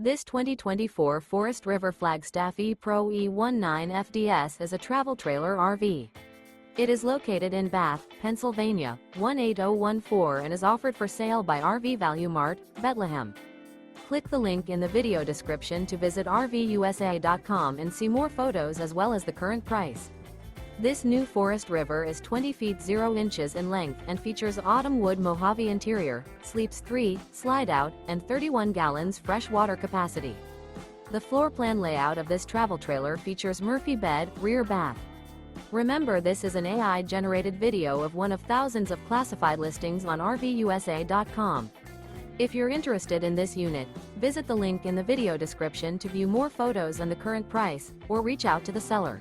This 2024 Forest River Flagstaff E-Pro E19 FDS is a travel trailer RV. It is located in Bath, Pennsylvania, 18014 and is offered for sale by RV Value Mart, Behtlehem. Click the link in the video description to visit RVUSA.com and see more photos as well as the current price. This new Forest River is 20 feet 0 inches in length and features Autumn Wood Mojave interior, sleeps 3, Slideout, and 31 gallons fresh water capacity. The floor plan layout of this travel trailer features Murphy bed, rear bath. Remember, this is an AI-generated video of one of thousands of classified listings on RVUSA.com. If you're interested in this unit, visit the link in the video description to view more photos and the current price, or reach out to the seller.